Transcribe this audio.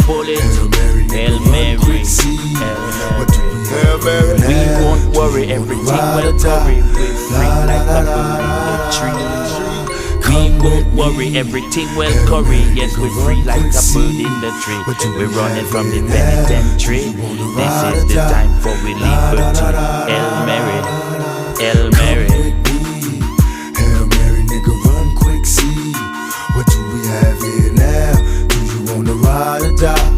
bullet. Hail Mary, Hail Mary. We won't worry, everything will hurry. We free like a bird in the tree. We won't worry, everything will curry. Yes, we're free like a bird in the tree. We're running from the penitentiary. This is the time for we liberty. Hail Mary, Hail Mary. Hail Mary, nigga, run quick, see. What do we have here now? Do you wanna ride or die?